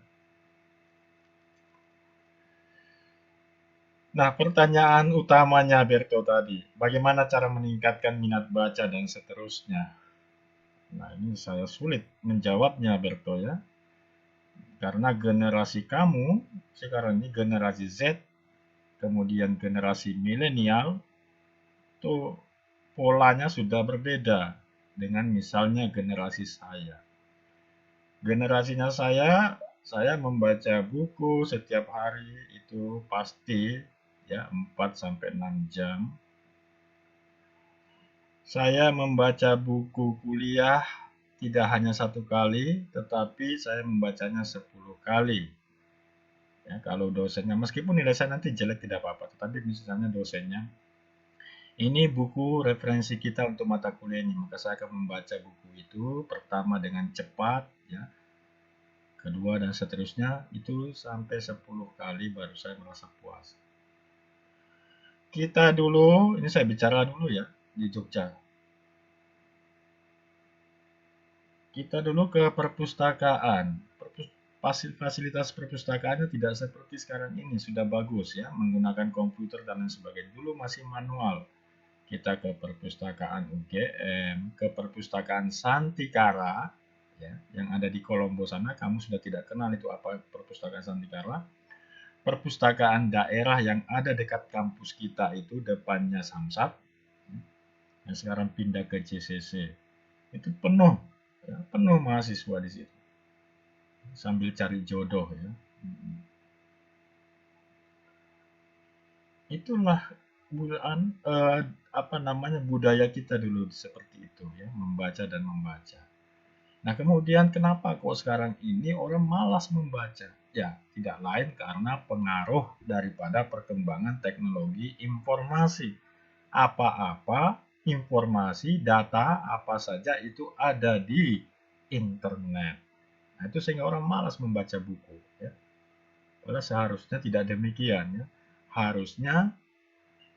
Nah, pertanyaan utamanya Berto tadi, bagaimana cara meningkatkan minat baca dan seterusnya? Nah, ini saya sulit menjawabnya Berto ya. Karena generasi kamu sekarang ini generasi Z, kemudian generasi milenial, itu polanya sudah berbeda dengan misalnya generasi saya. Generasinya saya membaca buku setiap hari itu pasti ya 4 sampai 6 jam. Saya membaca buku kuliah tidak hanya 1 kali, tetapi saya membacanya 10 kali. Ya, kalau dosennya, meskipun nilai saya nanti jelek tidak apa-apa, tetapi misalnya dosennya, ini buku referensi kita untuk mata kuliah ini, maka saya akan membaca buku itu pertama dengan cepat, ya, kedua dan seterusnya, itu sampai 10 kali baru saya merasa puas. Kita dulu, ini saya bicara dulu ya, di Jogja. Kita dulu ke perpustakaan. Fasilitas perpustakaannya tidak seperti sekarang ini, sudah bagus ya, menggunakan komputer dan lain sebagainya. Dulu masih manual. Kita ke perpustakaan UGM, ke perpustakaan Santikara, ya, yang ada di Kolombo sana. Kamu sudah tidak kenal itu apa perpustakaan Santikara. Perpustakaan daerah yang ada dekat kampus kita itu depannya Samsat, yang sekarang pindah ke JCC. Itu penuh, ya, penuh mahasiswa di situ. Sambil cari jodoh ya. Itulah budaya kita dulu seperti itu ya, membaca dan membaca. Nah, kemudian kenapa kok sekarang ini orang malas membaca? Ya, tidak lain karena pengaruh daripada perkembangan teknologi informasi. Apa-apa informasi, data apa saja itu ada di internet. Nah, itu sehingga orang malas membaca buku, ya. Padahal seharusnya tidak demikian, ya. Harusnya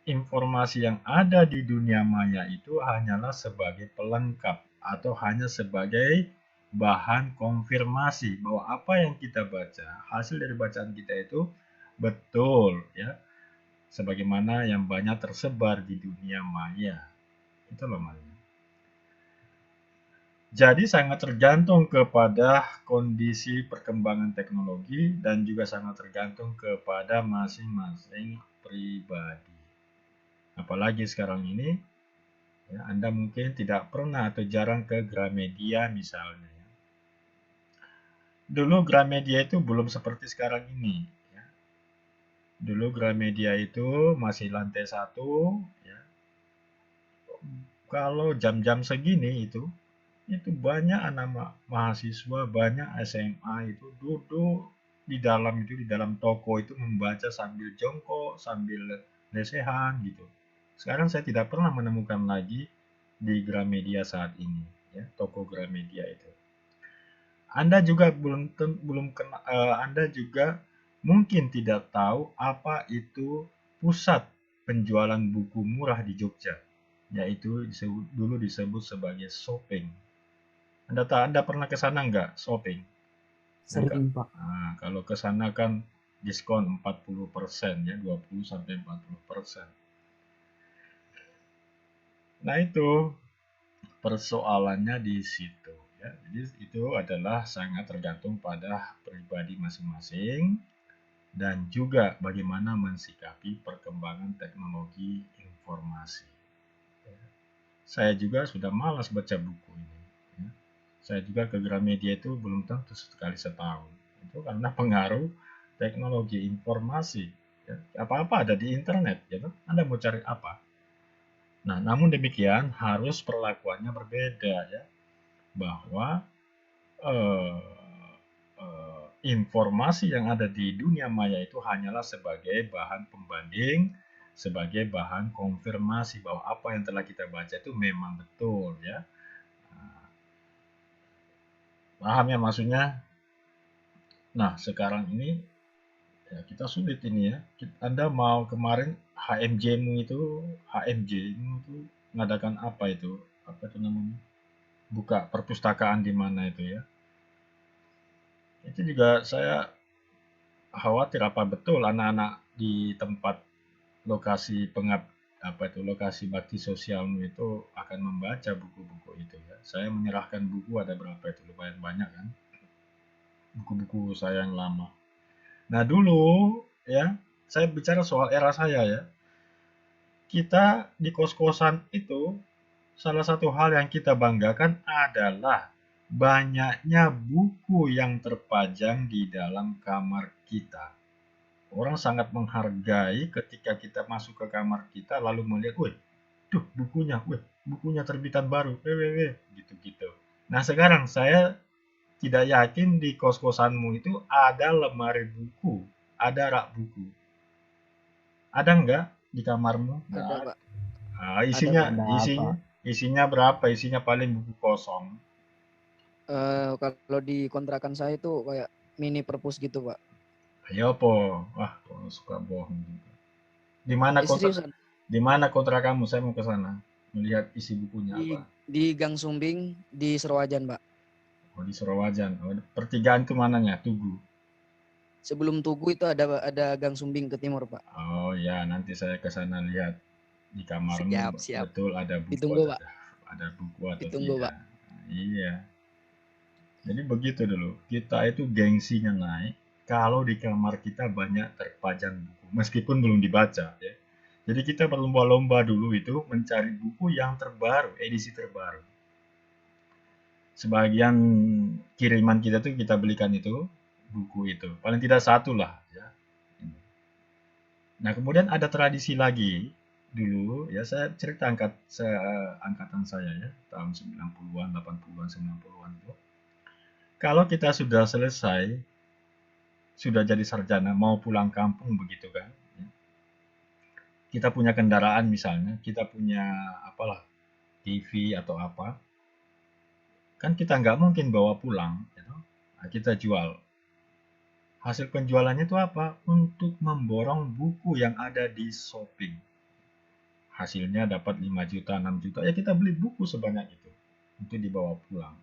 informasi yang ada di dunia maya itu hanyalah sebagai pelengkap atau hanya sebagai bahan konfirmasi bahwa apa yang kita baca, hasil dari bacaan kita itu betul, ya, sebagaimana yang banyak tersebar di dunia maya. Itu loh maknanya. Jadi sangat tergantung kepada kondisi perkembangan teknologi dan juga sangat tergantung kepada masing-masing pribadi. Apalagi sekarang ini, ya, Anda mungkin tidak pernah atau jarang ke Gramedia misalnya. Ya. Dulu Gramedia itu belum seperti sekarang ini. Ya. Dulu Gramedia itu masih lantai 1. Ya. Kalau jam-jam segini itu banyak anak mahasiswa, banyak SMA itu duduk di dalam toko itu membaca sambil jongkok, sambil lesehan gitu. Sekarang saya tidak pernah menemukan lagi di Gramedia saat ini, ya, toko Gramedia itu. Anda juga Anda juga mungkin tidak tahu apa itu pusat penjualan buku murah di Jogja, yaitu dulu disebut sebagai Shopping. Anda pernah ke sana nggak shopping? Sering, Pak. Nah, kalau ke sana kan diskon 40%, ya, 20 sampai 40%. Nah, itu persoalannya di situ, ya. Jadi itu adalah sangat tergantung pada pribadi masing-masing dan juga bagaimana mensikapi perkembangan teknologi informasi. Saya juga sudah malas baca buku ini. Ya. Saya juga ke Gramedia itu belum tentu sekali setahun. Itu karena pengaruh teknologi informasi. Ya. Apa-apa ada di internet. Gitu. Anda mau cari apa? Nah, namun demikian harus perlakuannya berbeda, ya. Bahwa informasi yang ada di dunia maya itu hanyalah sebagai bahan pembanding, sebagai bahan konfirmasi bahwa apa yang telah kita baca itu memang betul, ya. Paham ya maksudnya? Nah, sekarang ini ya kita sulit ini, ya. Anda mau kemarin HMJ-mu itu mengadakan apa itu? Apa itu namanya? Buka perpustakaan di mana itu, ya. Itu juga saya khawatir apa betul anak-anak di tempat lokasi lokasi bakti sosialmu itu akan membaca buku-buku itu, ya. Saya menyerahkan buku ada berapa itu, lumayan banyak kan? Buku-buku saya yang lama. Nah, dulu, ya, saya bicara soal era saya, ya. Kita di kos-kosan itu salah satu hal yang kita banggakan adalah banyaknya buku yang terpajang di dalam kamar kita. Orang sangat menghargai ketika kita masuk ke kamar kita lalu melihat, "Wih, tuh bukunya terbitan baru, gitu-gitu. Nah, sekarang saya tidak yakin di kos-kosanmu itu ada lemari buku, ada rak buku. Ada nggak di kamarmu? Nggak Ada, ada. Pak. Ah, Ada, isinya, Pak. Ada isinya, apa? isinya berapa? Isinya paling buku kosong. Kalau di kontrakan saya itu kayak mini perpus gitu, Pak. Ayo po, wah, kok suka bohong juga. Di mana Seriusan. di mana kontrakanmu? Saya mau ke sana melihat isi bukunya Di apa. di Gang Sumbing di Serowajan, Pak. Oh, di Surawajan. Oh, pertigaan itu mananya? Tugu. Sebelum Tugu itu ada Gang Sumbing ke timur, Pak. Oh ya, nanti saya ke sana lihat di kamarmu Siap. betul ada buku Ditunggu, atau Pak. ada buku atau Ditunggu, tidak. Pak. Iya. Jadi begitu dulu. Kita itu gengsinya naik kalau di kamar kita banyak terpajang buku, meskipun belum dibaca, ya. Jadi kita berlomba-lomba dulu itu mencari buku yang terbaru, edisi terbaru. Sebagian kiriman kita tuh kita belikan itu buku itu, paling tidak satu lah, ya. Nah, kemudian ada tradisi lagi dulu, ya, saya cerita angkatan saya, ya, tahun 90-an, 80-an, 90-an itu. Kalau kita sudah selesai, sudah jadi sarjana, mau pulang kampung begitu kan, ya. Kita punya kendaraan misalnya, kita punya apalah, TV atau apa. kan kita nggak mungkin bawa pulang, gitu. Nah, kita jual. Hasil penjualannya itu apa? Untuk memborong buku yang ada di shopping. Hasilnya dapat 5 juta, 6 juta, ya kita beli buku sebanyak itu untuk dibawa pulang.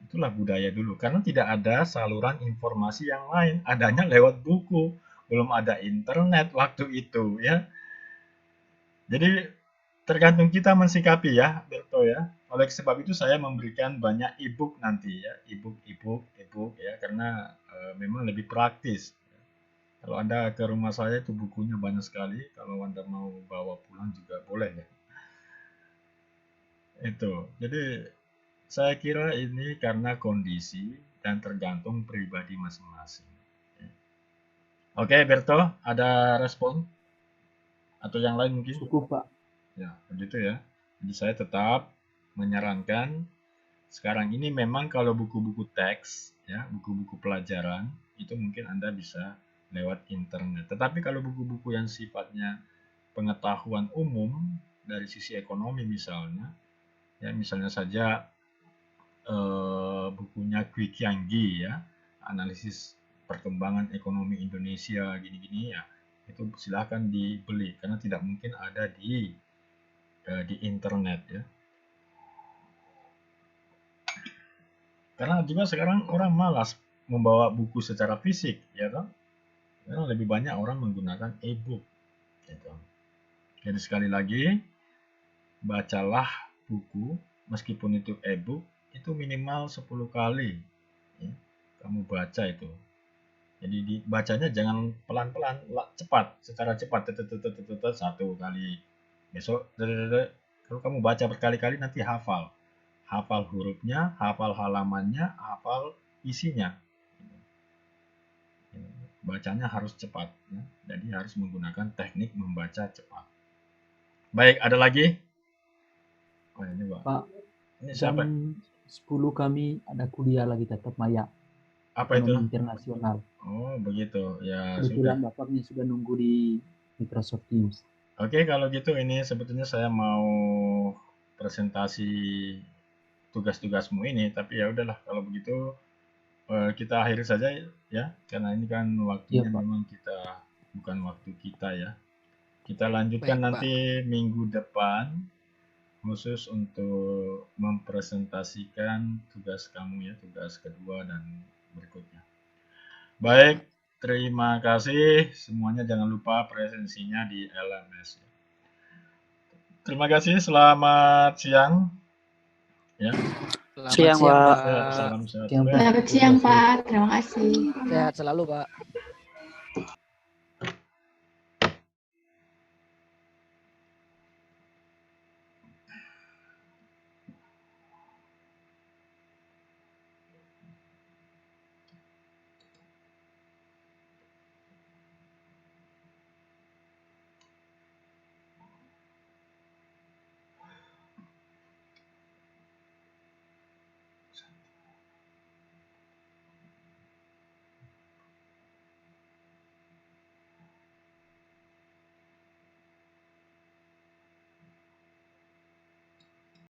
Itulah budaya dulu, karena tidak ada saluran informasi yang lain, adanya lewat buku, belum ada internet waktu itu ya. Jadi tergantung kita mensikapi ya, Berto ya. Oleh sebab itu saya memberikan banyak e-book nanti ya, e-book ya, karena memang lebih praktis. Kalau Anda ke rumah saya itu bukunya banyak sekali, kalau Anda mau bawa pulang juga boleh ya. Itu. Jadi saya kira ini karena kondisi dan tergantung pribadi masing-masing. Oke, Berto, ada respon? Atau yang lain mungkin? Cukup, Pak. Ya, begitu ya. Jadi saya tetap menyarankan sekarang ini memang kalau buku-buku teks, ya, buku-buku pelajaran, itu mungkin Anda bisa lewat internet. Tetapi kalau buku-buku yang sifatnya pengetahuan umum dari sisi ekonomi misalnya, ya misalnya saja bukunya Kwi Kiang Gi ya, analisis perkembangan ekonomi Indonesia gini-gini ya, itu silakan dibeli karena tidak mungkin ada di internet ya. Karena juga sekarang orang malas membawa buku secara fisik ya kan, karena lebih banyak orang menggunakan e-book gitu. Jadi sekali lagi, bacalah buku meskipun itu e-book itu minimal 10 kali ya, kamu baca itu. Jadi dibacanya jangan pelan-pelan, cepat, secara cepat, satu kali. Besok, kalau kamu baca berkali-kali nanti hafal. Hafal hurufnya, hafal halamannya, hafal isinya. Bacanya harus cepat. Ya. Jadi harus menggunakan teknik membaca cepat. Baik, ada lagi? Oh, ini Pak, ini siapa? jam 10 kami ada kuliah lagi tetap Maya. Apa itu? Ekonomi internasional. Oh, begitu. Ya, Kebetulan sudah. Bapaknya sudah nunggu di Microsoft Teams. Oke, kalau gitu ini sebetulnya saya mau presentasi tugas-tugasmu ini, tapi ya udahlah kalau begitu kita akhiri saja ya, karena ini kan waktunya Iya, Pak. memang kita bukan waktu kita ya. Kita lanjutkan Baik, Pak. nanti minggu depan khusus untuk mempresentasikan tugas kamu ya, tugas kedua dan berikutnya. Baik, terima kasih semuanya, jangan lupa presensinya di LMS. Terima kasih, selamat siang. Ya. Selamat Siang, siang, Pak. Pak. Salam sehat. Siang, Pak. Selamat siang, Pak. Terima kasih. Sehat selalu, Pak.